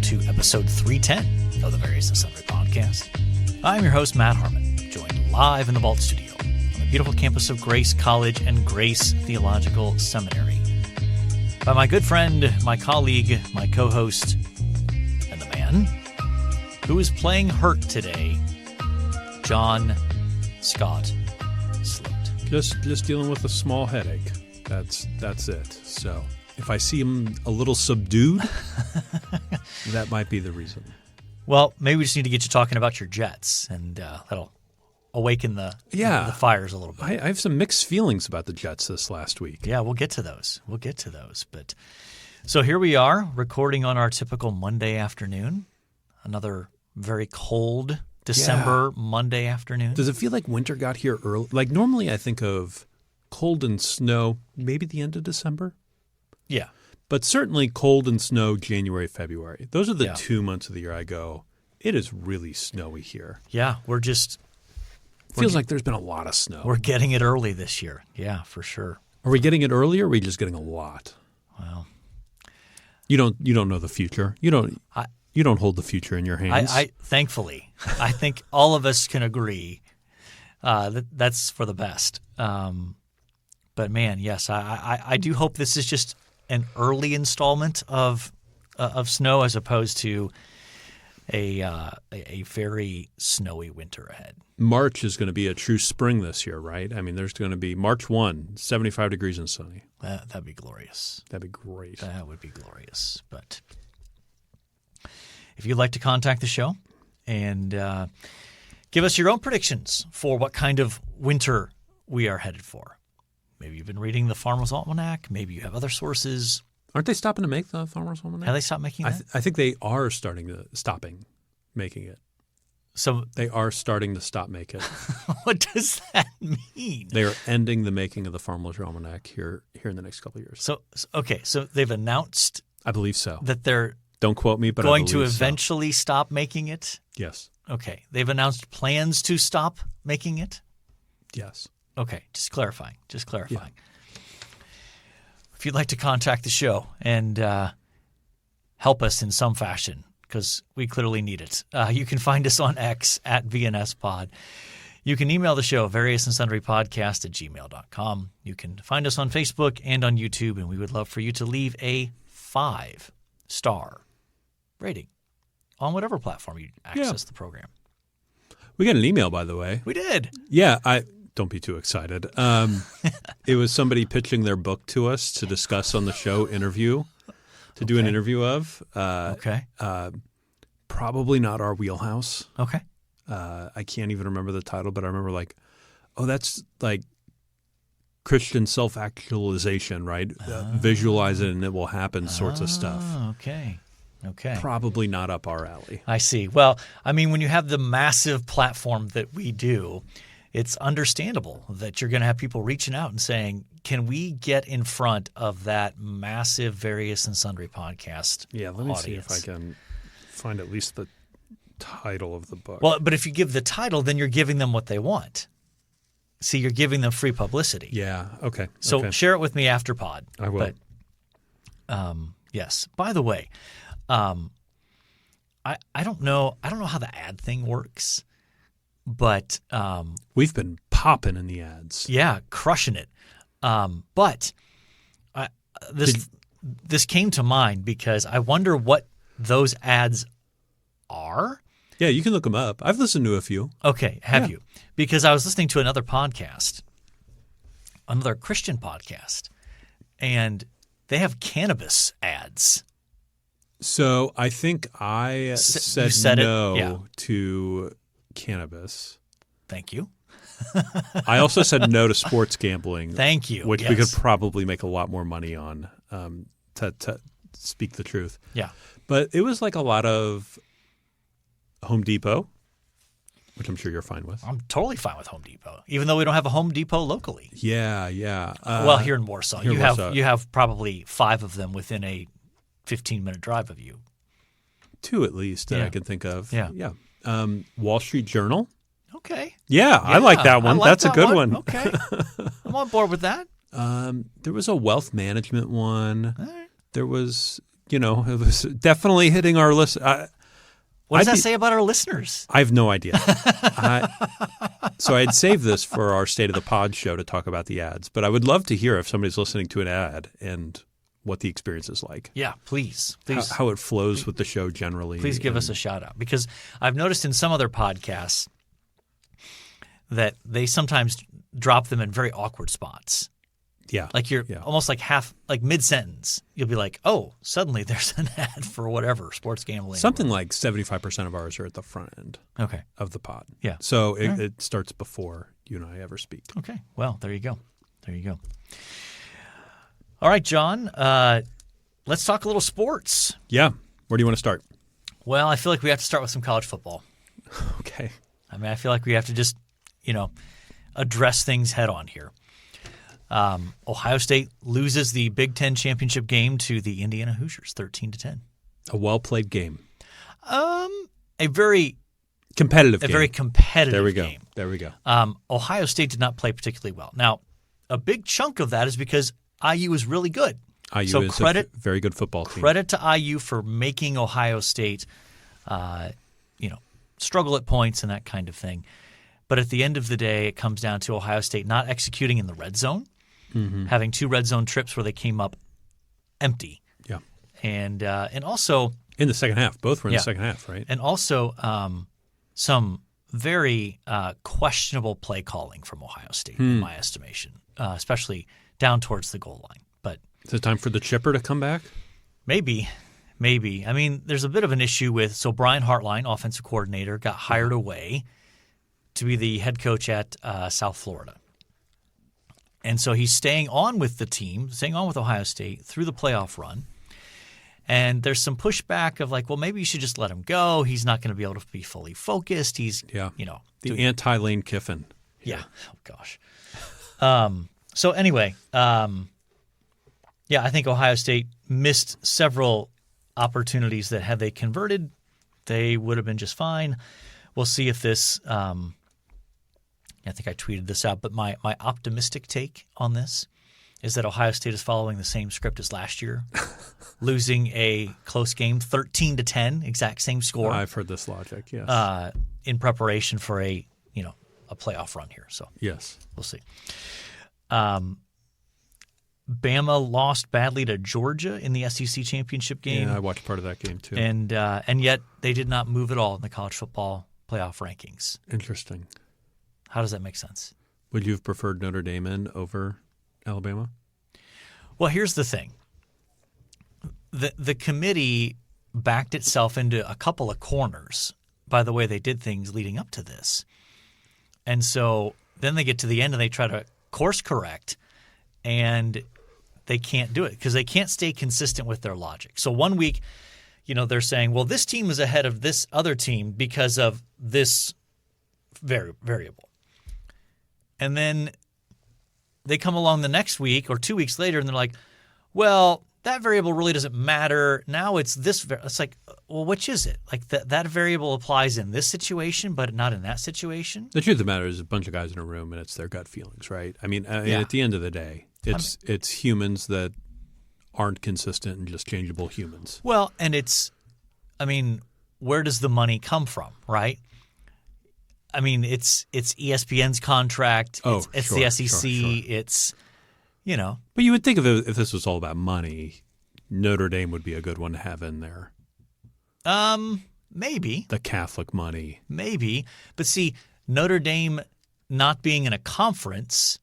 to episode 310 of the Various and Sundry podcast. I'm your host, Matt Harmon, joined live in the Vault Studio on the beautiful campus of Grace College and Grace Theological Seminary by my good friend, my colleague, my co-host, and the man who is playing hurt today, John Scott Slate. Just dealing with a small headache. That's it. So if I see him a little subdued, that might be the reason. Well, maybe we just need to get you talking about your Jets, and that'll awaken the fires a little bit. I have some mixed feelings about the Jets this last week. Yeah, we'll get to those. But so here we are, recording on our typical Monday afternoon. Another very cold December Monday afternoon. Does it feel like winter got here early? Like normally I think of cold and snow maybe the end of December. Yeah. But certainly cold and snow January, February. Those are the 2 months of the year I go, it is really snowy here. Yeah, Feels like there's been a lot of snow. We're getting it early this year. Yeah, for sure. Are we getting it early or are we just getting a lot? Well, you don't know the future. You don't hold the future in your hands. Thankfully, I think all of us can agree that's for the best. But man, yes, I do hope this is just an early installment of snow as opposed to a very snowy winter ahead. March is going to be a true spring this year, right? I mean, there's going to be March 1, 75 degrees and sunny. That'd be glorious. That'd be great. That would be glorious. But if you'd like to contact the show and give us your own predictions for what kind of winter we are headed for. Maybe you've been reading the Farmer's Almanac. Maybe you have other sources. Aren't they stopping to make the Farmer's Almanac? Have they stopped making that? I think they are stopping making it. So they are starting to stop make it. What does that mean? They are ending the making of the Farmer's Almanac here in the next couple of years. So they've announced. I believe so. That they're don't quote me, but going I to eventually stop making it. Yes. Okay. They've announced plans to stop making it. Yes. Okay. Just clarifying. Yeah. If you'd like to contact the show and help us in some fashion, because we clearly need it, you can find us on X at VNSPod. You can email the show, variousandsundrypodcast@gmail.com. You can find us on Facebook and on YouTube, and we would love for you to leave a 5-star rating on whatever platform you access the program. We got an email, by the way. We did. Yeah, don't be too excited. It was somebody pitching their book to us to discuss on the show to do an interview of. Probably not our wheelhouse. Okay. I can't even remember the title, but I remember that's like Christian self-actualization, right? Visualize it and it will happen sorts of stuff. Okay. Probably not up our alley. I see. Well, I mean, when you have the massive platform that we do, it's understandable that you're going to have people reaching out and saying, can we get in front of that massive Various and Sundry podcast Yeah, let me audience? see if I can find at least the title of the book. Well, but if you give the title, then you're giving them what they want. See, you're giving them free publicity. Yeah, okay. So share it with me after pod. I will. But, yes. By the way, I don't know how the ad thing works. But we've been popping in the ads. Yeah, crushing it. But this came to mind because I wonder what those ads are. Yeah, you can look them up. I've listened to a few. Okay, have you? Because I was listening to another podcast, another Christian podcast, and they have cannabis ads. So I think I said no to cannabis. Thank you. I also said no to sports gambling. Thank you. Which we could probably make a lot more money on, to speak the truth. Yeah. But it was like a lot of Home Depot, which I'm sure you're fine with. I'm totally fine with Home Depot, even though we don't have a Home Depot locally. Yeah. Well, here in Warsaw. You have probably 5 of them within a 15-minute drive of you. 2 at least that I can think of. Yeah. Wall Street Journal. Okay. Yeah, I like that one. That's a good one. Okay. I'm on board with that. There was a wealth management one. All right. There was it was definitely hitting our list. What does that say about our listeners? I have no idea. So I'd saved this for our State of the Pod show to talk about the ads, but I would love to hear if somebody's listening to an ad and what the experience is like. Yeah, please. How it flows with the show generally. Please give us a shout out, because I've noticed in some other podcasts that they sometimes drop them in very awkward spots. Yeah. Like you're almost like mid-sentence. You'll be like, oh, suddenly there's an ad for whatever, sports gambling. Something like 75% of ours are at the front end of the pod. Yeah. So it starts before you and I ever speak. Okay. Well, there you go. All right, John, let's talk a little sports. Yeah. Where do you want to start? Well, I feel like we have to start with some college football. Okay. I mean, I feel like we have to just, address things head on here. Ohio State loses the Big Ten championship game to the Indiana Hoosiers, 13-10. A well-played game. A very competitive game. Very competitive game. There we go. Ohio State did not play particularly well. Now, a big chunk of that is because IU is really good. IU is a very good football team. Credit to IU for making Ohio State, struggle at points and that kind of thing. But at the end of the day, it comes down to Ohio State not executing in the red zone, having 2 red zone trips where they came up empty. Yeah. And also in the second half. Both were in the second half, right? And also some very questionable play calling from Ohio State, in my estimation, especially down towards the goal line. But is it time for the chipper to come back? Maybe. I mean, there's a bit of an issue with Brian Hartline, offensive coordinator, got hired away to be the head coach at South Florida. And so he's staying on with the team, staying on with Ohio State through the playoff run. And there's some pushback of like, well, maybe you should just let him go. He's not going to be able to be fully focused. He's, the anti-Lane Kiffin. Yeah. Oh, gosh. So anyway, I think Ohio State missed several opportunities that had they converted, they would have been just fine. We'll see if this I think I tweeted this out, but my optimistic take on this is that Ohio State is following the same script as last year, losing a close game, 13-10, exact same score. I've heard this logic, yes. In preparation for a playoff run here. So yes, we'll see. Bama lost badly to Georgia in the SEC championship game. Yeah, I watched part of that game too. And yet they did not move at all in the college football playoff rankings. Interesting. How does that make sense? Would you have preferred Notre Dame in over Alabama? Well, here's the thing. The committee backed itself into a couple of corners by the way they did things leading up to this. And so then they get to the end and they try to course correct, and they can't do it because they can't stay consistent with their logic. So one week, they're saying, well, this team is ahead of this other team because of this variable. And then they come along the next week or 2 weeks later and they're like, well, that variable really doesn't matter. Now it's this. It's like, well, which is it? Like that variable applies in this situation, but not in that situation? The truth of the matter is a bunch of guys in a room and it's their gut feelings, right? I mean, at the end of the day, it's humans that aren't consistent and just changeable humans. Well, and where does the money come from, right? I mean, it's ESPN's contract. It's sure, the SEC. Sure. It's, But you would think if this was all about money, Notre Dame would be a good one to have in there. Maybe. The Catholic money. Maybe. But see, Notre Dame not being in a conference.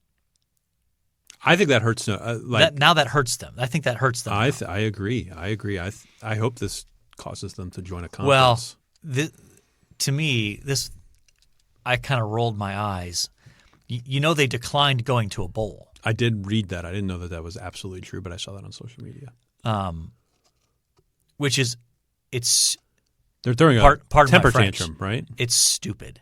I think that hurts. Now that hurts them. I think that hurts them. I agree. I hope this causes them to join a conference. Well, to me, I kind of rolled my eyes. They declined going to a bowl. I did read that. I didn't know that was absolutely true, but I saw that on social media. Which is, they're throwing a temper tantrum, right? It's stupid,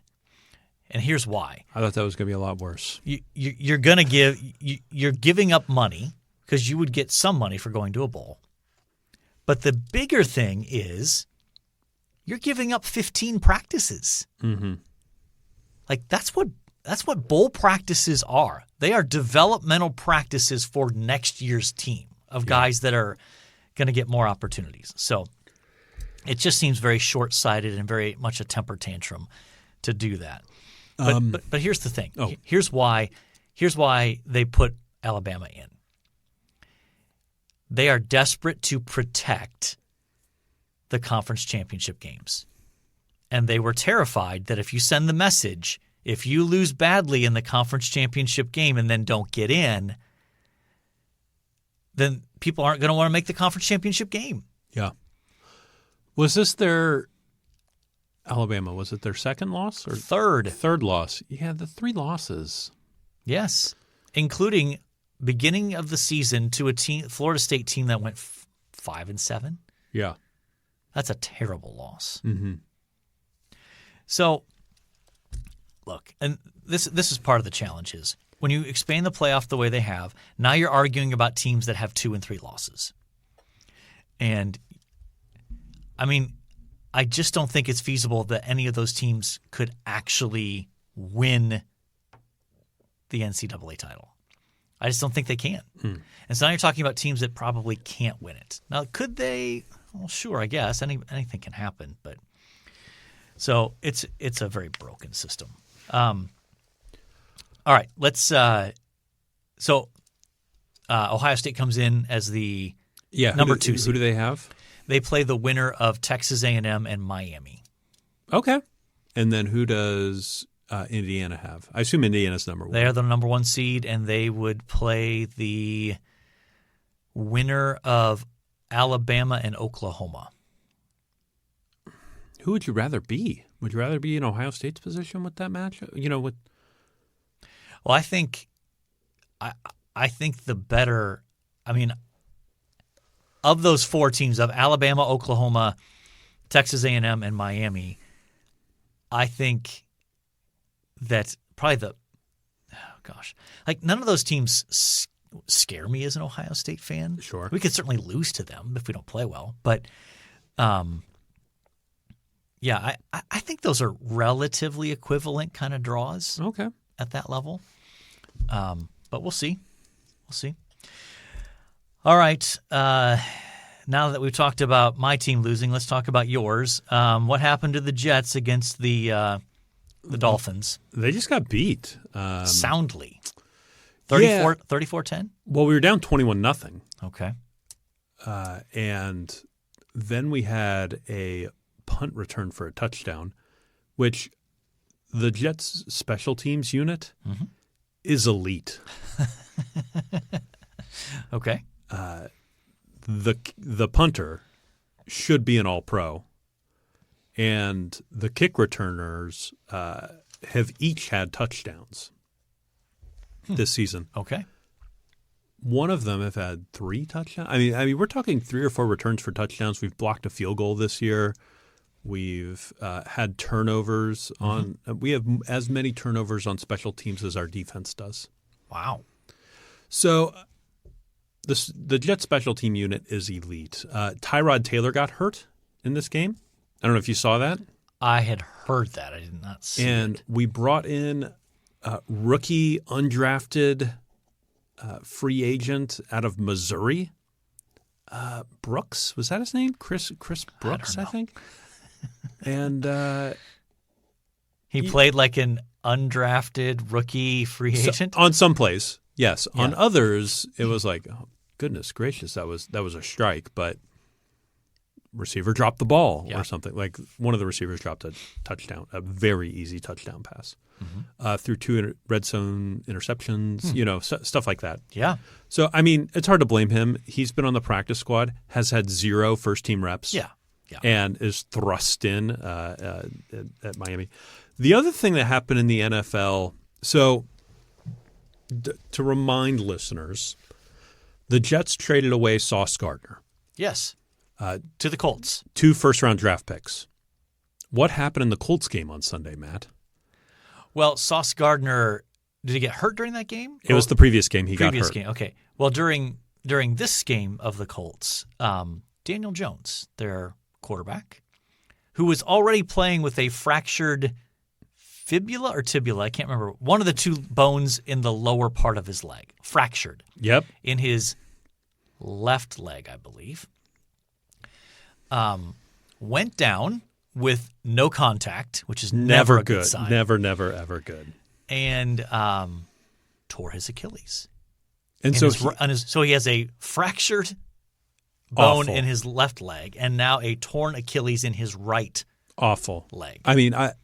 and here's why. I thought that was going to be a lot worse. You're giving up money because you would get some money for going to a bowl, but the bigger thing is you're giving up 15 practices. Mm-hmm. Like that's what bowl practices are. They are developmental practices for next year's team of guys that are going to get more opportunities. So it just seems very short-sighted and very much a temper tantrum to do that. But here's the thing. Oh. Here's why they put Alabama in. They are desperate to protect the conference championship games. And they were terrified that if you send the message, if you lose badly in the conference championship game and then don't get in, then people aren't going to want to make the conference championship game. Yeah. Was this their Alabama? Was it their second loss or Third? Third loss. Yeah, the 3 losses. Yes, including beginning of the season to a Florida State team that went 5-7. Yeah. That's a terrible loss. Mm-hmm. So, look, and this is part of the challenge is when you expand the playoff the way they have, now you're arguing about teams that have 2 and 3 losses. And, I mean, I just don't think it's feasible that any of those teams could actually win the NCAA title. I just don't think they can. And so now you're talking about teams that probably can't win it. Now, could they? Well, sure, I guess. Anything can happen. But so it's a very broken system. All right, let's Ohio State comes in as the number 2 seed. Who do they have? They play the winner of Texas A&M and Miami. Okay. And then who does Indiana have? I assume Indiana's number 1. They are the number 1 seed, and they would play the winner of Alabama and Oklahoma. Who would you rather be? Would you rather be in Ohio State's position with that match? Well, I think the better. I mean, of those 4 teams of Alabama, Oklahoma, Texas A&M, and Miami, I think that probably none of those teams scare me as an Ohio State fan. Sure. We could certainly lose to them if we don't play well. But, yeah, I think those are relatively equivalent kind of draws at that level. But we'll see. We'll see. All right. Now that we've talked about my team losing, let's talk about yours. What happened to the Jets against the Dolphins? They just got beat. Soundly. 34-10? Well, we were down 21-0. Okay. And then we had a punt return for a touchdown, which the Jets special teams unit is elite. Okay. The punter should be an all-pro, and the kick returners have each had touchdowns this season. Okay. One of them have had 3 touchdowns. I mean, we're talking 3 or 4 returns for touchdowns. We've blocked a field goal this year. We've had turnovers on. We have as many turnovers on special teams as our defense does. Wow. So the Jets special team unit is elite. Tyrod Taylor got hurt in this game. I don't know if you saw that. I had heard that. I did not see it. And we brought in rookie undrafted free agent out of Missouri. Brooks, was that his name? Chris Brooks, I think. And he played like an undrafted rookie free agent? On some plays, yes. Yeah. On others, it was like, oh, goodness gracious, that was a strike, but receiver dropped the ball or something. Like one of the receivers dropped a touchdown, a very easy touchdown pass. Through 2 red zone interceptions, stuff like that. Yeah. So, I mean, it's hard to blame him. He's been on the practice squad, has had 0 first-team reps. Yeah. And is thrust in at Miami. The other thing that happened in the NFL, so to remind listeners, the Jets traded away Sauce Gardner. Yes. To the Colts. 2 first-round draft picks. What happened in the Colts game on Sunday, Matt? Well, Sauce Gardner, did he get hurt during that game? It was the previous game he got hurt. Previous game, okay. Well, during this game of the Colts, Daniel Jones, their quarterback, who was already playing with a fractured fibula or tibula, I can't remember, one of the 2 bones in the lower part of his leg, fractured. Yep. In his left leg, I believe. went down with no contact, which is never a good good. sign. Never, ever good. And tore his Achilles. And So he has a fractured bone Awful. in his left leg and now a torn Achilles in his right awful leg. I mean, I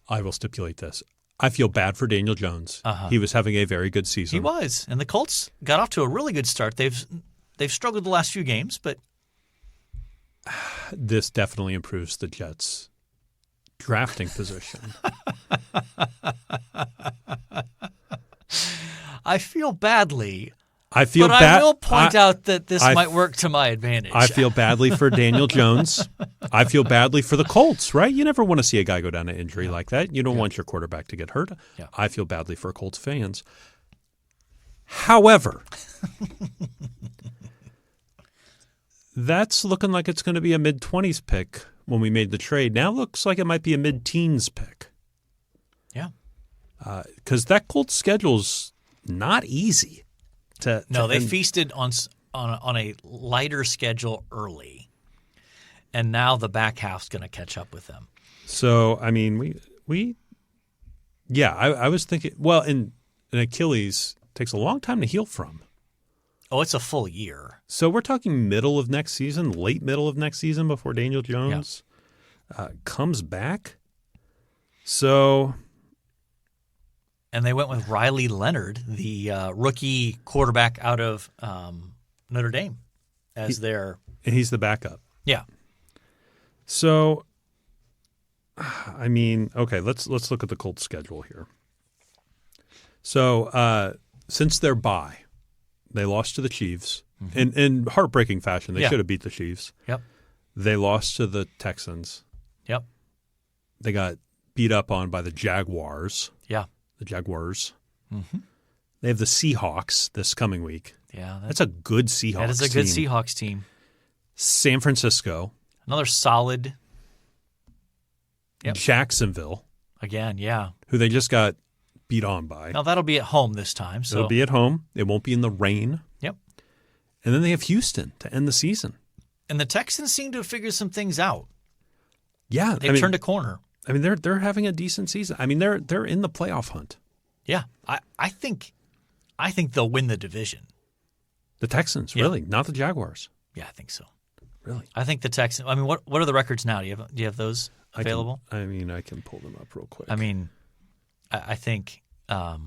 will stipulate this. I feel bad for Daniel Jones. He was having a very good season. He was. And the Colts got off to a really good start. They've struggled the last few games, but This definitely improves the Jets' drafting position. I feel badly. I feel But bad. I will point out that this might work to my advantage. I feel badly for Daniel Jones. I feel badly for the Colts, right? You never want to see a guy go down to injury like that. You don't want your quarterback to get hurt. Yeah. I feel badly for Colts fans. However, that's looking like it's going to be a mid-20s pick when we made the trade. Now looks like it might be a mid-teens pick. Yeah. Because that Colts schedule's not easy. They feasted on a lighter schedule early, and now the back half's going to catch up with them. So, I mean, I was thinking, well, an Achilles takes a long time to heal from. Oh, it's a full year. So we're talking middle of next season, late middle of next season before Daniel Jones comes back. So... And they went with Riley Leonard, the rookie quarterback out of Notre Dame, as their... And he's the backup. Yeah. So, I mean, okay, let's look at the Colts schedule here. So, since their bye, they lost to the Chiefs in heartbreaking fashion. They should have beat the Chiefs. Yep. They lost to the Texans. Yep. They got beat up on by the Jaguars. Yeah. The Jaguars. Mm-hmm. They have the Seahawks this coming week. Yeah. That's a good Seahawks team. That is a good Seahawks team. San Francisco. Another solid. Yep. Jacksonville. Again, yeah. Who they just got beat on by. Now, that'll be at home this time. So It'll be at home. It won't be in the rain. Yep. And then they have Houston to end the season. And the Texans seem to have figured some things out. Yeah. They've turned a corner. I mean, they're having a decent season. I mean, they're in the playoff hunt. Yeah. I think they'll win the division. The Texans, really, not the Jaguars. Yeah, I think so. Really? I think the Texans. I mean, what are the records now? Do you have those available? I can pull them up real quick. I mean, I think the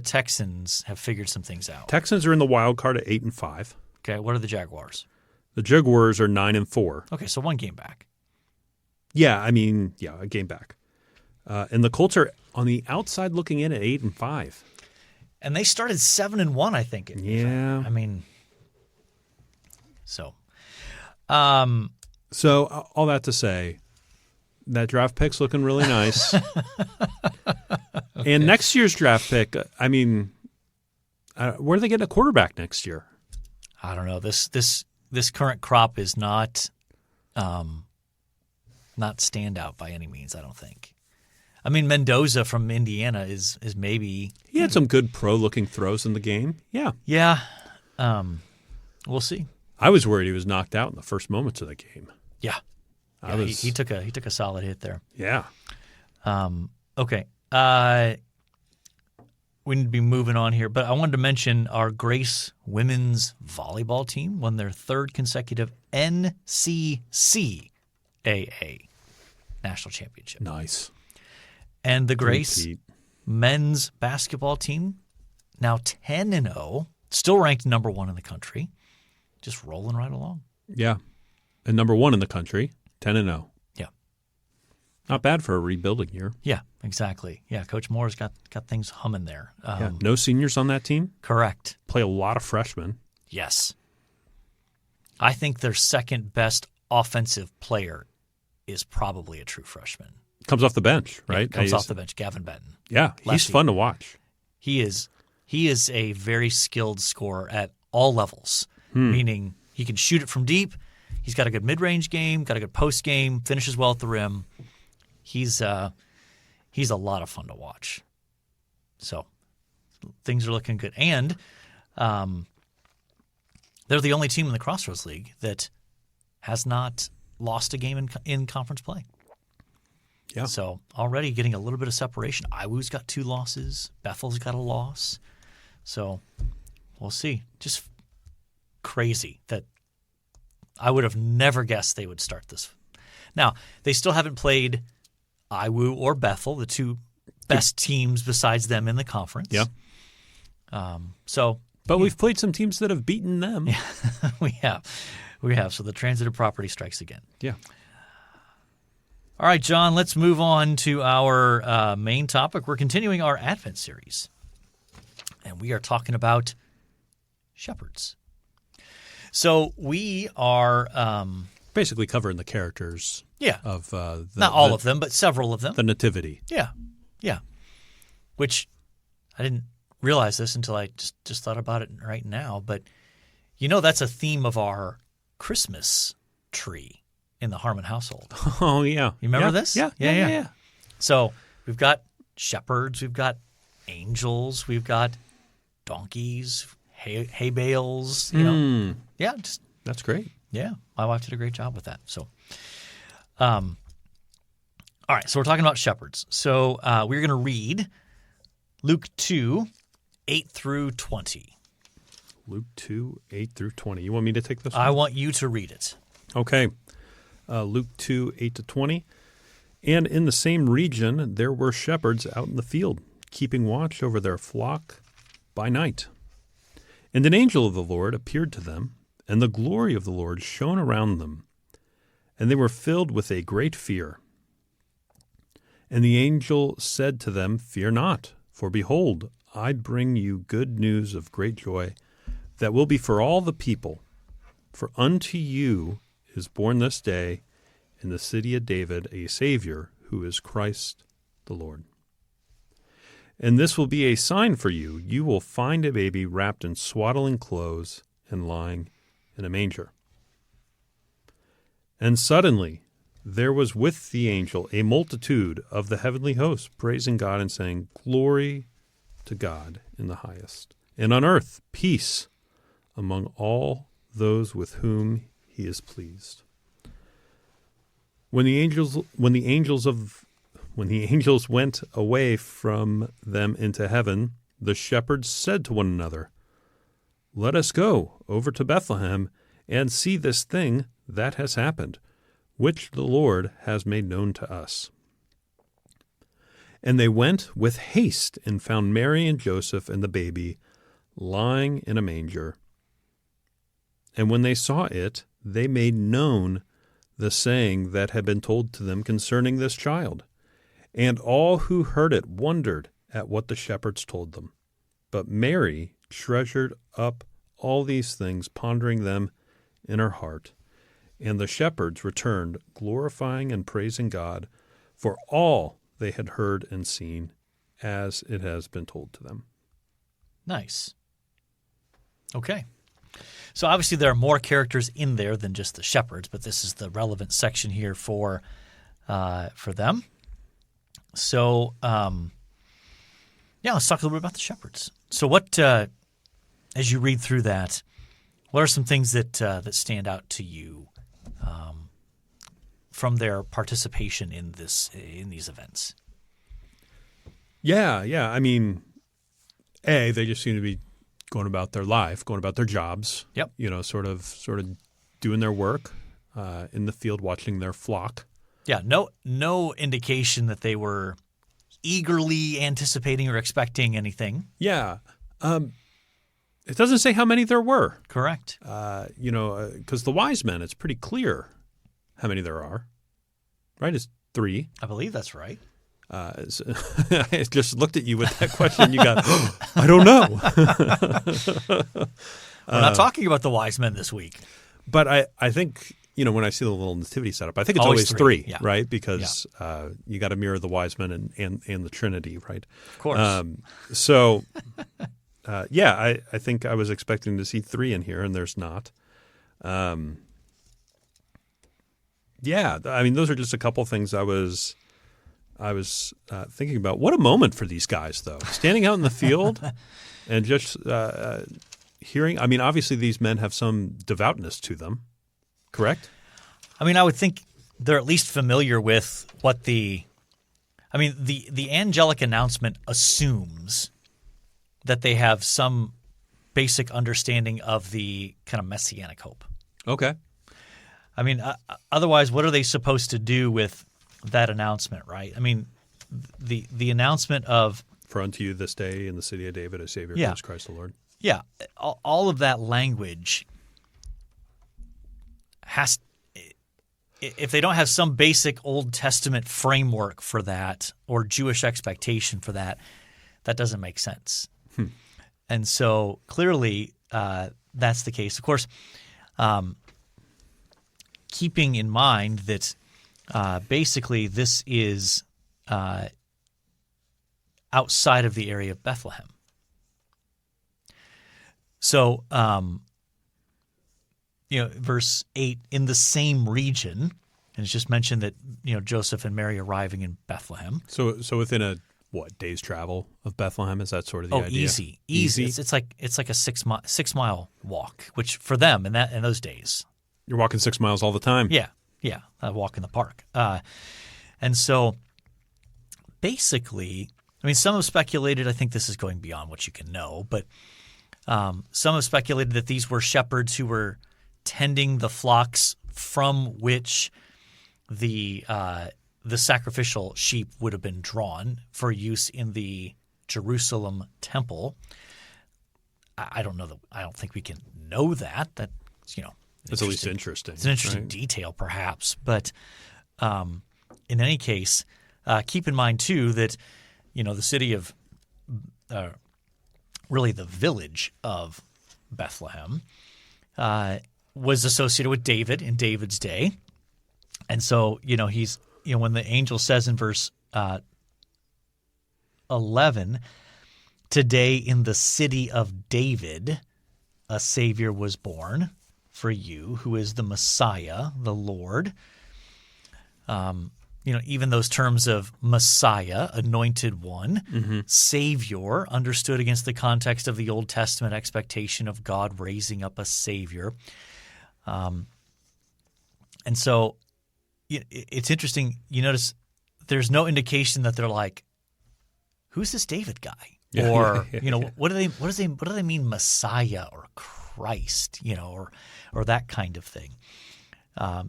Texans have figured some things out. Texans are in the wild card at 8-5. Okay, what are the Jaguars? The Jaguars are 9-4. Okay, so one game back. Yeah, I mean, a game back. And the Colts are on the outside looking in at 8-5. And they started 7-1, I think. Yeah. I mean, so. So all that to say, that draft pick's looking really nice. Okay. And next year's draft pick, I mean, where are they getting a quarterback next year? I don't know. This current crop is not standout by any means, I don't think. I mean, Mendoza from Indiana is maybe... He had some good pro-looking throws in the game. Yeah. Yeah. We'll see. I was worried he was knocked out in the first moments of the game. Yeah. He took a solid hit there. Yeah. Okay. We need to be moving on here, but I wanted to mention our Grace women's volleyball team won their third consecutive NCCAA national championship. Nice. And the Grace men's basketball team, now 10-0, still ranked number 1 in the country, just rolling right along. Yeah. And number 1 in the country, 10-0. Yeah. Not bad for a rebuilding year. Yeah, exactly. Yeah, Coach Moore's got things humming there. No seniors on that team? Correct. Play a lot of freshmen. Yes. I think their second best offensive player is probably a true freshman. Comes off the bench, right? Yeah, comes off the bench, Gavin Benton. Yeah, he's Lefty. fun to watch. He is a very skilled scorer at all levels, meaning he can shoot it from deep. He's got a good mid-range game, got a good post game, finishes well at the rim. He's a lot of fun to watch. So things are looking good. And they're the only team in the Crossroads League that has not lost a game in conference play. Yeah. So already getting a little bit of separation. IWU's got 2 losses. Bethel's got a loss. So we'll see. Just crazy that I would have never guessed they would start this. Now, they still haven't played IWU or Bethel, the 2 best teams besides them in the conference. Yeah. But we've played some teams that have beaten them. Yeah, we have. So the transitive property strikes again. Yeah. All right, John, let's move on to our main topic. We're continuing our Advent series, and we are talking about shepherds. So we are basically covering the characters of not all of them, but several of them. The Nativity. Yeah. Which I didn't realize this until I just thought about it right now. But that's a theme of our Christmas tree in the Harmon household. Oh, yeah. You remember this? Yeah. So we've got shepherds, we've got angels, we've got donkeys, hay bales. Yeah, that's great. Yeah, my wife did a great job with that. So, all right. So we're talking about shepherds. So we're going to read Luke 2, 8 through 20. Luke 2, 8 through 20. You want me to take this one? I want you to read it. Okay. Luke 2, 8 to 20. And in the same region there were shepherds out in the field, keeping watch over their flock by night. And an angel of the Lord appeared to them, and the glory of the Lord shone around them, and they were filled with a great fear. And the angel said to them, Fear not, for behold, I bring you good news of great joy that will be for all the people. For unto you is born this day in the city of David a Savior, who is Christ the Lord. And this will be a sign for you. You will find a baby wrapped in swaddling clothes and lying in a manger. And suddenly there was with the angel a multitude of the heavenly host, praising God and saying, Glory to God in the highest, and on earth peace among all those with whom he is pleased. When the angels went away from them into heaven, the shepherds said to one another, Let us go over to Bethlehem and see this thing that has happened, which the Lord has made known to us. And they went with haste and found Mary and Joseph and the baby lying in a manger. And when they saw it, they made known the saying that had been told to them concerning this child. And all who heard it wondered at what the shepherds told them. But Mary treasured up all these things, pondering them in her heart. And the shepherds returned, glorifying and praising God for all they had heard and seen, as it has been told to them. Nice. Okay. So obviously there are more characters in there than just the shepherds, but this is the relevant section here for them. So, let's talk a little bit about the shepherds. So what, as you read through that, what are some things that stand out to you from their participation in these events? Yeah. I mean, they just seem to be going about their life, going about their jobs. Yep. Sort of doing their work in the field, watching their flock. Yeah. No indication that they were eagerly anticipating or expecting anything. Yeah. It doesn't say how many there were. Correct. Because the wise men, it's pretty clear how many there are. Right? It's 3. I believe that's right. I just looked at you with that question. You got, I don't know. We're not talking about the wise men this week. But I think, when I see the little nativity setup, I think it's always 3, yeah. Right? Because you got to mirror the wise men and the Trinity, right? Of course. I think I was expecting to see 3 in here, and there's not. Those are just a couple things I was thinking about. What a moment for these guys, though, standing out in the field and just hearing? I mean, obviously these men have some devoutness to them, correct? I mean, I would think they're at least familiar with what the angelic announcement assumes that they have some basic understanding of the kind of messianic hope. Okay. I mean, otherwise, what are they supposed to do with that announcement, right? I mean, the announcement of For unto you this day in the city of David a Savior, Yeah. Jesus Christ the Lord. yeah, all of that language has. If they don't have some basic Old Testament framework for that or Jewish expectation for that, that doesn't make sense. And so clearly that's the case. Of course, keeping in mind that basically this is outside of the area of Bethlehem. So verse 8, in the same region, and it's just mentioned that, Joseph and Mary arriving in Bethlehem. So within a day's travel of Bethlehem? Is that sort of the idea? Easy. It's like a 6 mile walk, which for them in those days. You're walking 6 miles all the time. Yeah, I walk in the park. And so basically, I mean, some have speculated, I think this is going beyond what you can know, but some have speculated that these were shepherds who were tending the flocks from which the sacrificial sheep would have been drawn for use in the Jerusalem temple. I don't know I don't think we can know that. It's at least interesting. It's an interesting right? detail, perhaps. But in any case, keep in mind too that the city of really the village of Bethlehem was associated with David in David's day. And so, he's, when the angel says in verse 11, today in the city of David, a Savior was born for you, who is the Messiah, the Lord. Even those terms of Messiah, anointed one, Savior, understood against the context of the Old Testament expectation of God raising up a Savior. And so it's interesting. You notice there's no indication that they're like, who's this David guy? Yeah. Or, what do they mean Messiah or Christ, or that kind of thing.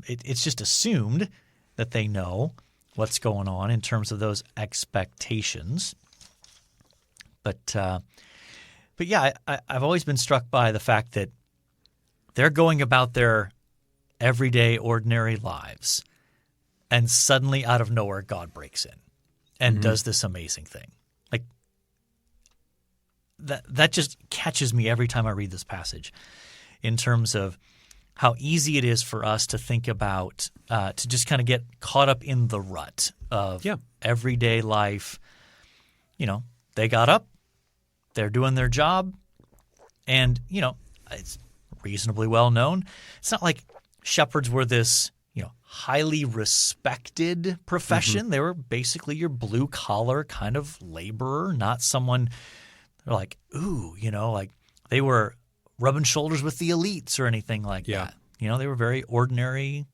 It's just assumed that they know what's going on in terms of those expectations. But yeah, I've always been struck by the fact that they're going about their everyday, ordinary lives, and suddenly out of nowhere, God breaks in and does this amazing thing. Like that just catches me every time I read this passage in terms of how easy it is for us to think about, to just kind of get caught up in the rut of everyday life. They got up, they're doing their job, and, it's reasonably well known. It's not like shepherds were this, highly respected profession. They were basically your blue collar kind of laborer, not someone like, ooh, like they were rubbing shoulders with the elites or anything like that. They were very ordinary.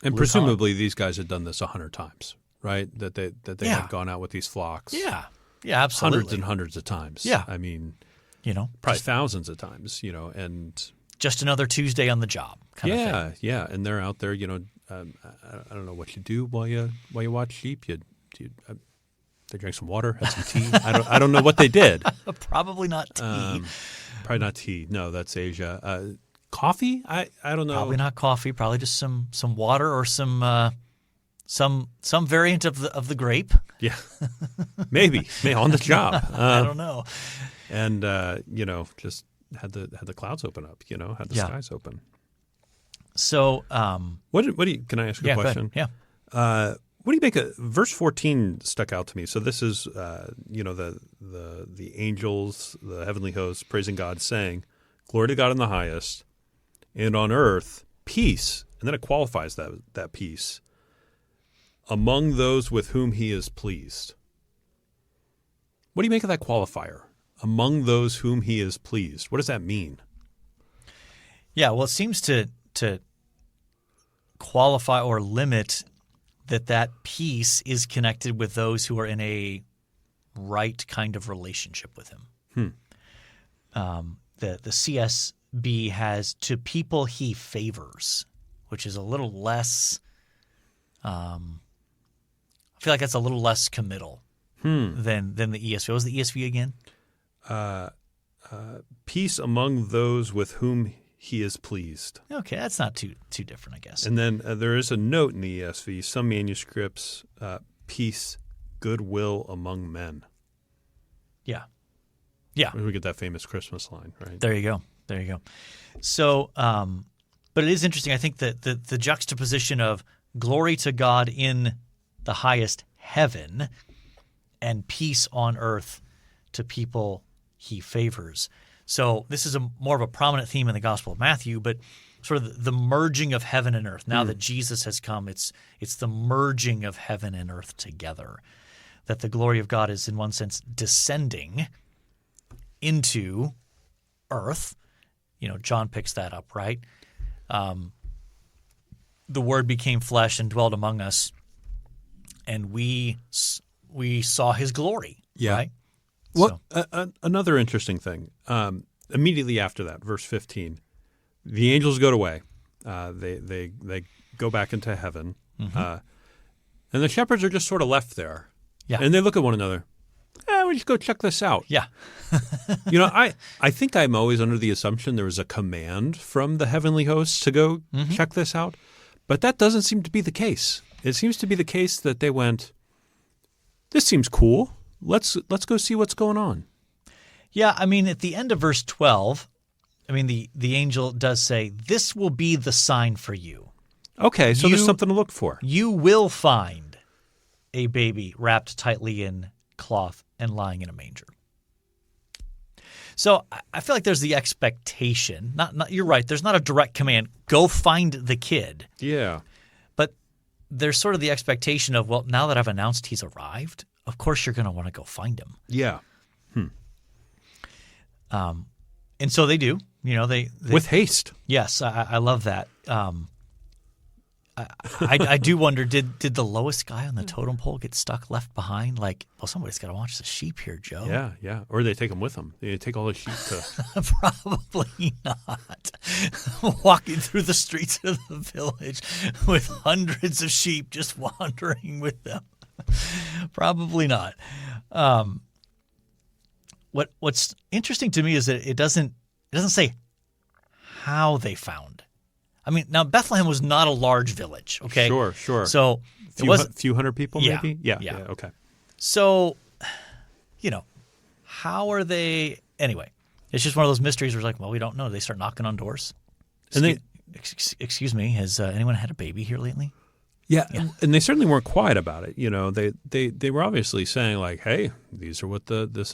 And presumably these guys had done this 100 times, right? That they had gone out with these flocks. Yeah, absolutely. Hundreds and hundreds of times. Yeah. I mean, just probably thousands of times, and just another Tuesday on the job kind of thing. Yeah. And they're out there, I don't know what you do while you watch sheep. They drank some water, had some tea. I don't know what they did. Probably not tea. Probably not tea. No, that's Asia. Coffee? I don't know. Probably not coffee. Probably just some water or some variant of the grape. Yeah, maybe on the job. I don't know. And just had the clouds open up. Had the skies open. So, what do you? Can I ask a question? Go ahead. Yeah. What do you make of verse 14? Stuck out to me. So this is, the angels, the heavenly hosts, praising God, saying, "Glory to God in the highest, and on earth peace." And then it qualifies that peace among those with whom He is pleased. What do you make of that qualifier? Among those whom He is pleased. What does that mean? Yeah, well, it seems to qualify or limit that peace is connected with those who are in a right kind of relationship with him. The CSB has to people he favors, which is a little less I feel like that's a little less committal than the ESV. What was the ESV again? Peace among those with whom he is pleased. Okay, that's not too different, I guess. And then there is a note in the ESV, some manuscripts, peace, goodwill among men. Yeah. Yeah. We get that famous Christmas line, right? There you go. So, but it is interesting. I think that the juxtaposition of glory to God in the highest heaven and peace on earth to people he favors. So this is more of a prominent theme in the Gospel of Matthew, but sort of the merging of heaven and earth. Now that Jesus has come, it's the merging of heaven and earth together. That the glory of God is in one sense descending into earth. John picks that up, right? The Word became flesh and dwelt among us, and we saw His glory. Yeah. Right? Well, another interesting thing. Immediately after that, verse 15, the angels go away. They go back into heaven, and the shepherds are just sort of left there. Yeah. And they look at one another. We just go check this out. Yeah. I think I'm always under the assumption there was a command from the heavenly hosts to go check this out, but that doesn't seem to be the case. It seems to be the case that they went, this seems cool. Let's go see what's going on. Yeah, I mean, at the end of verse 12, the angel does say, this will be the sign for you. Okay, so there's something to look for. You will find a baby wrapped tightly in cloth and lying in a manger. So I feel like there's the expectation. Not you're right. There's not a direct command. Go find the kid. Yeah. But there's sort of the expectation of, well, now that I've announced he's arrived, of course you're going to want to go find him. Yeah. And so they do. They with haste. Yes, I love that. I do wonder, did the lowest guy on the totem pole get stuck left behind? Like, well, somebody's got to watch the sheep here, Joe. Yeah. Or they take them with them. They take all the sheep to... Probably not. Walking through the streets of the village with hundreds of sheep just wandering with them. Probably not. What's interesting to me is that it doesn't say how they found. Now Bethlehem was not a large village, okay? Sure. So few hundred people, yeah, maybe? Yeah, okay. So, how are they? Anyway, it's just one of those mysteries where it's like, well, we don't know. They start knocking on doors. Excuse me, has anyone had a baby here lately? Yeah, and they certainly weren't quiet about it. They were obviously saying like, "Hey, this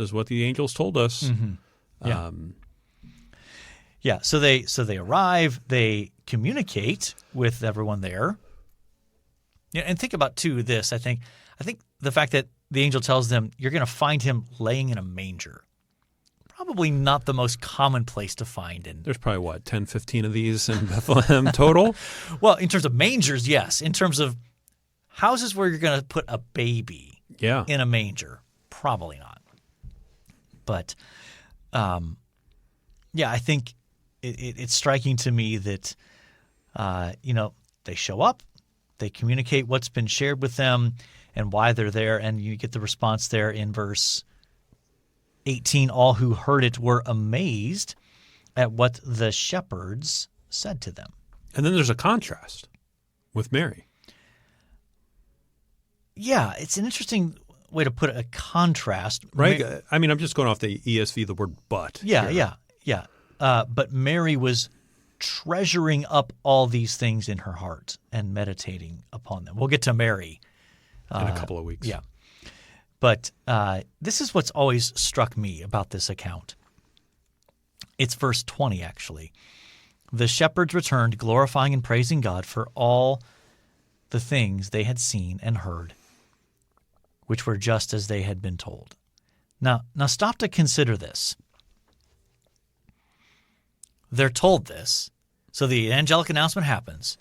is what the angels told us." Mm-hmm. Yeah. So they arrive. They communicate with everyone there. Yeah, and think about too this. I think the fact that the angel tells them you're going to find him laying in a manger. Probably not the most common place to find. There's probably, 10, 15 of these in Bethlehem total? Well, in terms of mangers, yes. In terms of houses where you're going to put a baby in a manger, probably not. But, I think it's striking to me that, they show up, they communicate what's been shared with them and why they're there, and you get the response there in verse 18, all who heard it were amazed at what the shepherds said to them. And then there's a contrast with Mary. Yeah, it's an interesting way to put a contrast. Right? I'm just going off the ESV, the word but. Yeah. But Mary was treasuring up all these things in her heart and meditating upon them. We'll get to Mary in a couple of weeks. Yeah. But this is what's always struck me about this account. It's verse 20, actually. The shepherds returned, glorifying and praising God for all the things they had seen and heard, which were just as they had been told. Now stop to consider this. They're told this, So the angelic announcement happens,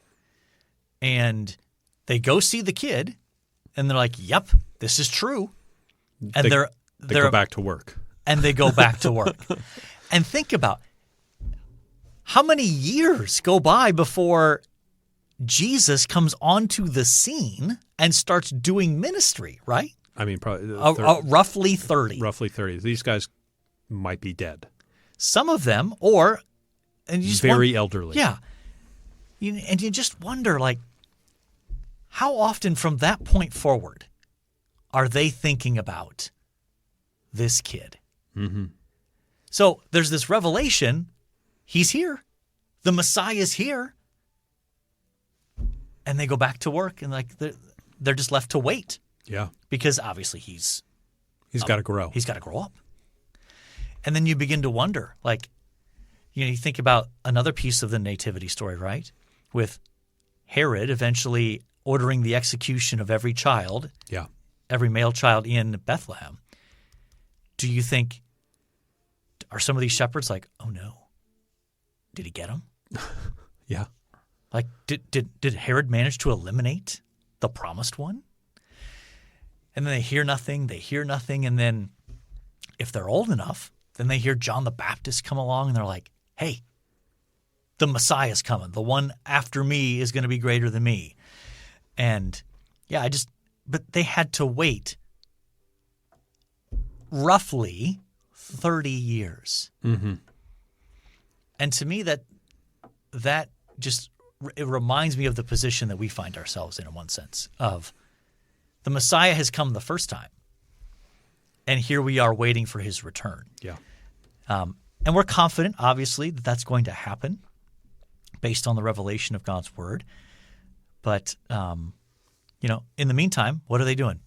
and they go see the kid, and they're like, "Yep, this is true." And They they're go back to work. And they go back to work. And think about how many years go by before Jesus comes onto the scene and starts doing ministry, right? I mean, probably Roughly 30. Roughly 30. These guys might be dead. Some of them, and you just very elderly. Yeah. And you just wonder, like, how often from that point forward are they thinking about this kid? Mm-hmm. So there's this revelation. He's here. The Messiah's here. And they go back to work, and like they're just left to wait. Yeah. Because obviously he's got to grow. He's got to grow up. And then you begin to wonder, like, you think about another piece of the nativity story, right? With Herod eventually ordering the execution of every child, every male child in Bethlehem. Do you think, are some of these shepherds like, oh no, did he get him? Yeah. Like, did Herod manage to eliminate the promised one? And then they hear nothing, and then if they're old enough, then they hear John the Baptist come along, and they're like, hey, the Messiah's coming. The one after me is going to be greater than me. And but they had to wait roughly 30 years. Mm-hmm. And to me, that just, it reminds me of the position that we find ourselves in one sense, of the Messiah has come the first time, and here we are waiting for his return. Yeah. And we're confident, obviously, that that's going to happen based on the revelation of God's word. But, in the meantime, what are they doing?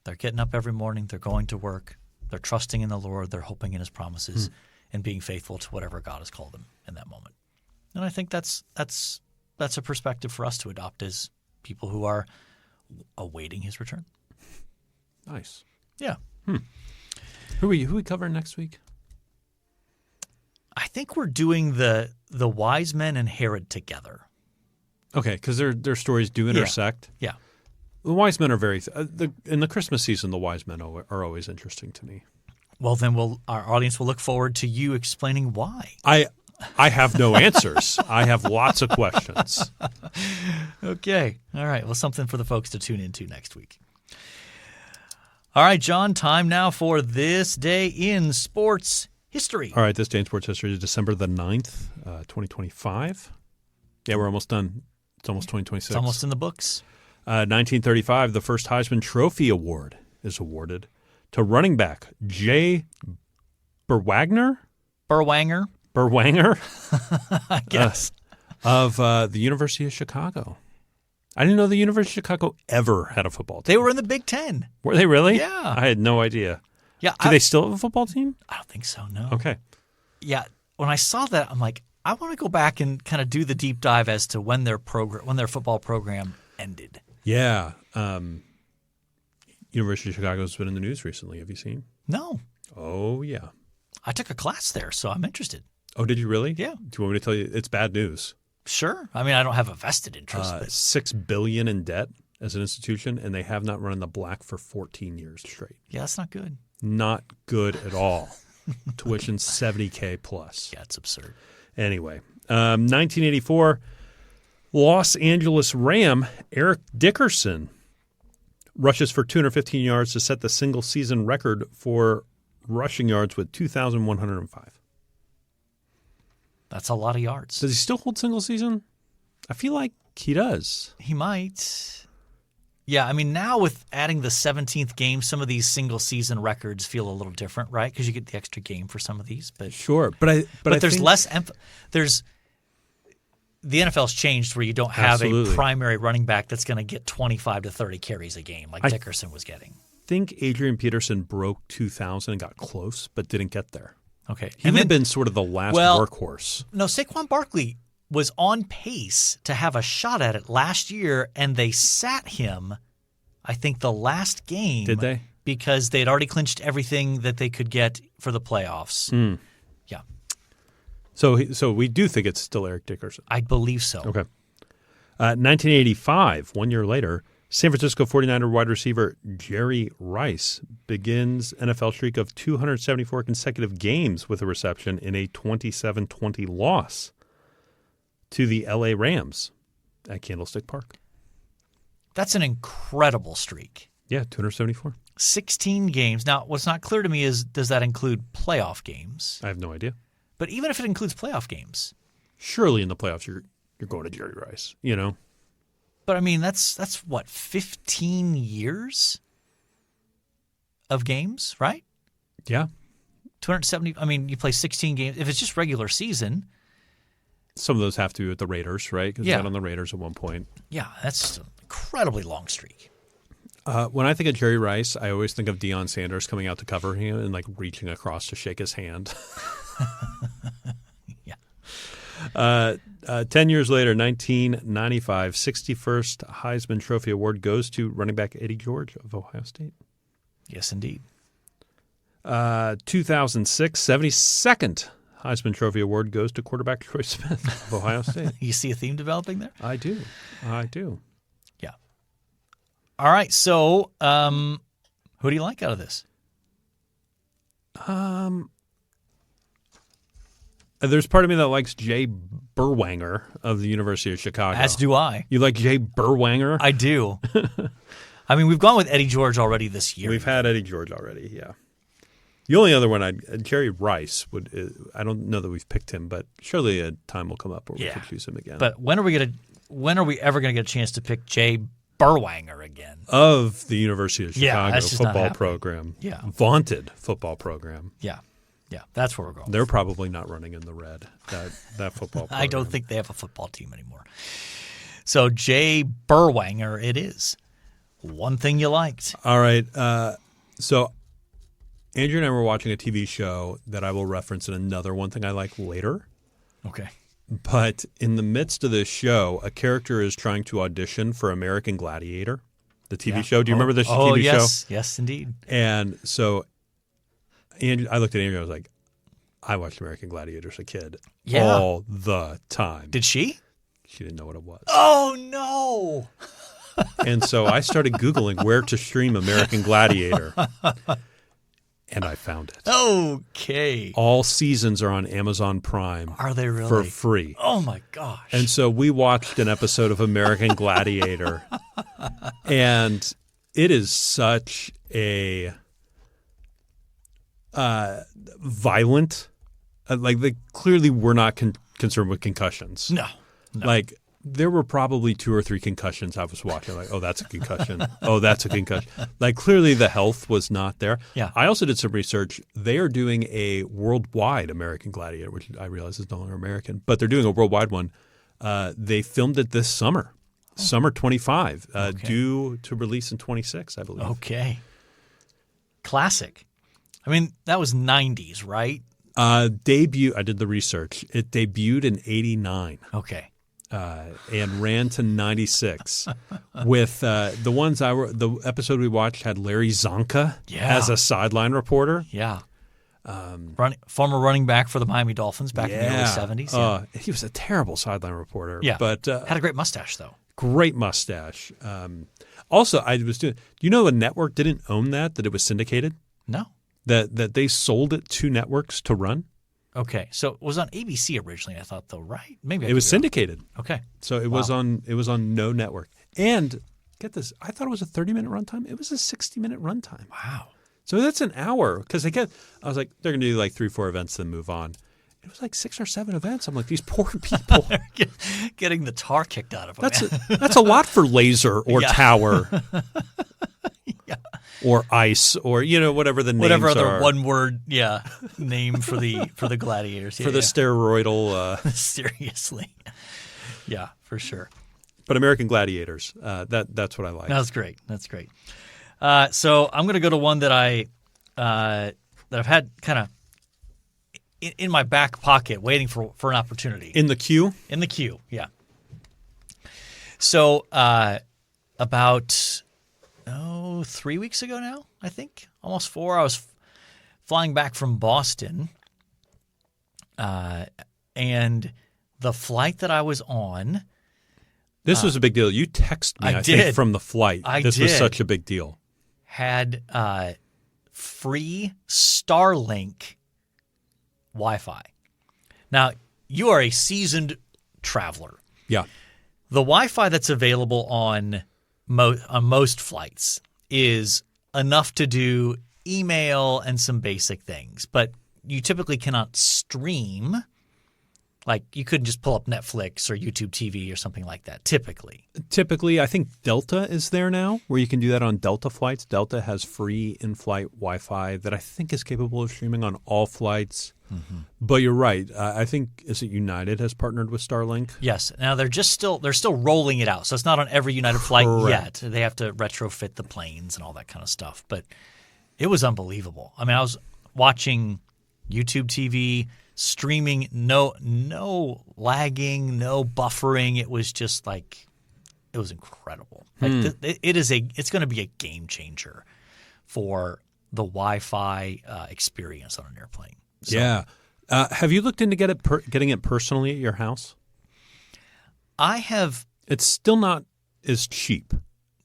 They're getting up every morning. They're going to work. They're trusting in the Lord. They're hoping in his promises and being faithful to whatever God has called them in that moment. And I think that's a perspective for us to adopt as people who are awaiting his return. Nice. Yeah. Who we covering next week? I think we're doing the wise men and Herod together. Okay, because their stories do intersect. Yeah. The wise men are very in the Christmas season. The wise men are always interesting to me. Well, then our audience will look forward to you explaining why. I have no answers. I have lots of questions. Okay. All right. Well, something for the folks to tune into next week. All right, John, time now for This Day in Sports History. All right, this day in sports history is December the 9th, 2025. Yeah, we're almost done. It's almost 2026. It's almost in the books. 1935, the first Heisman Trophy Award is awarded to running back Jay Berwanger, I guess, of the University of Chicago. I didn't know the University of Chicago ever had a football team. They were in the Big Ten. Were they really? Yeah. I had no idea. Yeah. Do they still have a football team? I don't think so, no. Okay. Yeah. When I saw that, I'm like, I want to go back and kind of do the deep dive as to when their football program ended. Yeah. University of Chicago's been in the news recently. Have you seen? No. Oh, yeah. I took a class there, so I'm interested. Oh, did you really? Yeah. Do you want me to tell you? It's bad news. Sure. I mean, I don't have a vested interest. But $6 billion in debt as an institution, and they have not run in the black for 14 years straight. Yeah, that's not good. Not good at all. Tuition $70K plus. Yeah, it's absurd. Anyway, 1984, Los Angeles Ram Eric Dickerson rushes for 215 yards to set the single-season record for rushing yards with 2,105. That's a lot of yards. Does he still hold single season? I feel like he does. He might. Yeah, I mean, now with adding the 17th game, some of these single-season records feel a little different, right? Because you get the extra game for some of these. But sure, but there's less there's the NFL's changed where you don't have a primary running back that's going to get 25 to 30 carries a game like Dickerson was getting. I think Adrian Peterson broke 2,000 and got close, but didn't get there. Okay. He would have been sort of the last workhorse. No, Saquon Barkley was on pace to have a shot at it last year, and they sat him, I think, the last game. Did they? Because they had already clinched everything that they could get for the playoffs. Yeah. So we do think it's still Eric Dickerson. I believe so. Okay. 1985, 1 year later, San Francisco 49er wide receiver Jerry Rice begins NFL streak of 274 consecutive games with a reception in a 27-20 loss to the LA Rams at Candlestick Park. That's an incredible streak. Yeah, 274. 16 games. Now, what's not clear to me is, does that include playoff games? I have no idea. But even if it includes playoff games. Surely in the playoffs you're going to Jerry Rice, you know? But, I mean, that's what, 15 years of games, right? Yeah. 270. I mean, you play 16 games. If it's just regular season. Some of those have to do with the Raiders, right? Because Yeah. they got on the Raiders at one point. Yeah, that's an incredibly long streak. When I think of Jerry Rice, I always think of Deion Sanders coming out to cover him and like reaching across to shake his hand. Yeah. 10 years later, 1995, 61st Heisman Trophy Award goes to running back Eddie George of Ohio State. Yes, indeed. 2006, 72nd Heisman Trophy Award goes to quarterback Troy Smith of Ohio State. You see a theme developing there? I do. Yeah. All right. So, who do you like out of this? There's part of me that likes Jay Berwanger of the University of Chicago. As do I. You like Jay Berwanger? I do. I mean, we've gone with Eddie George already this year. We've had Eddie George already, yeah. The only other one, Jerry Rice, I don't know that we've picked him, but surely a time will come up where we could choose him again. But when are we ever going to get a chance to pick Jay Berwanger again? Of the University of Chicago that's just not football happening. program. Yeah. Vaunted football program. Yeah. Yeah, that's where we're going. They're probably not running in the red, that football program. I don't think they have a football team anymore. So Jay Berwanger it is. One thing you liked. All right. So Andrew and I were watching a TV show that I will reference in another one thing I like later. Okay. But in the midst of this show, a character is trying to audition for American Gladiator, the TV show. Do you remember this TV show? Yes, indeed. And so I looked at Andrew and I was like, I watched American Gladiator as a kid all the time. Did she? She didn't know what it was. Oh, no. And so I started Googling where to stream American Gladiator. And I found it. Okay. All seasons are on Amazon Prime. Are they really? For free. Oh, my gosh. And so we watched an episode of American Gladiator. And it is such a violent, they clearly were not concerned with concussions. No. Like there were probably 2 or 3 concussions I was watching. Like, oh, that's a concussion. Oh, that's a concussion. Like clearly the health was not there. Yeah. I also did some research. They are doing a worldwide American Gladiator, which I realize is no longer American, but they're doing a worldwide one. They filmed it this summer, summer 25, due to release in 26, I believe. Okay. Classic. I mean, that was 90s, right? I did the research. It debuted in 89. Okay. And ran to 96 with the episode we watched had Larry Zonka as a sideline reporter. Yeah. Former running back for the Miami Dolphins back in the early 70s. Yeah. He was a terrible sideline reporter. Yeah. But had a great mustache, though. Great mustache. Also, a network didn't own that it was syndicated? No. That they sold it to networks to run? Okay, so it was on ABC originally, I thought, though, right? Maybe it was syndicated. Okay, so it was on no network. And get this, I thought it was a 30-minute runtime. It was a 60-minute runtime. Wow! So that's an hour because I was like, they're gonna do like 3-4 events, then move on. It was like 6 or 7 events. I'm like, these poor people getting the tar kicked out of them. That's a lot for laser or tower. Yeah. Or ice, or whatever the names whatever other are. one word, name for the gladiators, for the steroidal. Seriously, yeah, for sure. But American Gladiators, that's what I like. That's great. That's great. So I'm going to go to one that I've had kind of in my back pocket, waiting for an opportunity. In the queue. In the queue, yeah. So about 3 weeks ago now, I think, almost 4. I was flying back from Boston And the flight that I was on, This was a big deal. You texted me, I think, from the flight. This was such a big deal. Had free Starlink Wi-Fi. Now, you are a seasoned traveler. Yeah. The Wi-Fi that's available on most flights is enough to do email and some basic things, but you typically cannot stream. Like, you couldn't just pull up Netflix or YouTube TV or something like that, typically. Typically, I think Delta is there now, where you can do that on Delta flights. Delta has free in-flight Wi-Fi that I think is capable of streaming on all flights. Mm-hmm. But you're right. I think, is it United has partnered with Starlink? Yes. Now, they're still rolling it out, so it's not on every United flight yet. They have to retrofit the planes and all that kind of stuff. But it was unbelievable. I mean, I was watching YouTube TV, streaming, no lagging, no buffering. It was just like, it was incredible. Like it's going to be a game changer for the Wi-Fi experience on an airplane. So, yeah. Have you looked into getting it personally at your house? I have. It's still not as cheap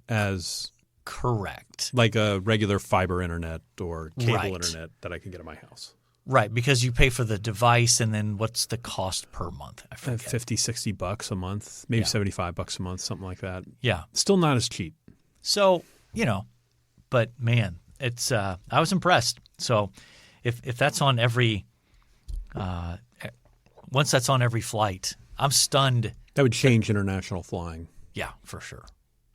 as correct, like a regular fiber internet or cable internet that I can get at my house. Right, because you pay for the device, and then what's the cost per month? I forget. $50-$60 a month, maybe $75 a month, something like that. Yeah. Still not as cheap. So, but man, it's I was impressed. So if that's on every once that's on every flight, I'm stunned. That would change international flying. Yeah, for sure.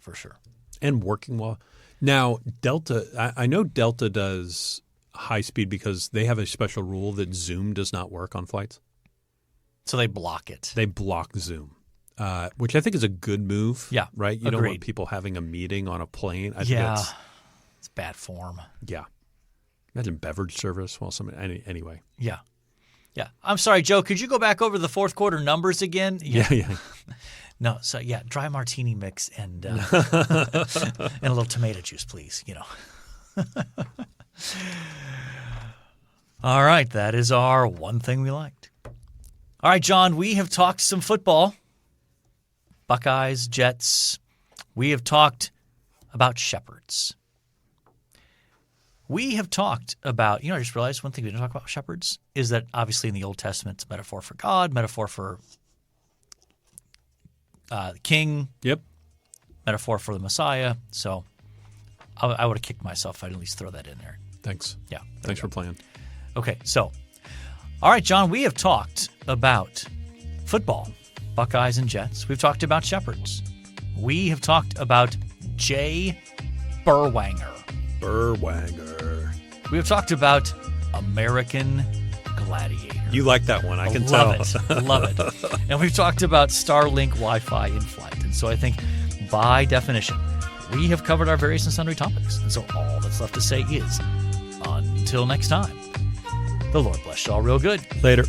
For sure. And working well. Now, Delta, I know Delta does high speed because they have a special rule that Zoom does not work on flights. So they block it. They block Zoom, which I think is a good move. Yeah, right? You agreed. don't want people having a meeting on a plane. I think it's bad form. Yeah. Imagine beverage service while somebody – anyway. Yeah. Yeah. I'm sorry, Joe. Could you go back over the fourth quarter numbers again? Yeah. No. So, dry martini mix and a little tomato juice, please, All right, that is our one thing we liked. All right, John, we have talked some football. Buckeyes, Jets. We have talked about shepherds. We have talked about, I just realized one thing we didn't talk about shepherds is that obviously in the Old Testament it's a metaphor for God, metaphor for the king. Yep. Metaphor for the Messiah. So I would have kicked myself if I'd at least throw that in there. Thanks. Yeah. Thanks for playing. Okay, so, all right, John, we have talked about football, Buckeyes and Jets. We've talked about shepherds. We have talked about Jay Berwanger. We have talked about American Gladiator. You like that one, I can tell. Love it. And we've talked about Starlink Wi-Fi in flight. And so I think, by definition, we have covered our various and sundry topics. And so all that's left to say is, until next time, the Lord bless you all real good. Later.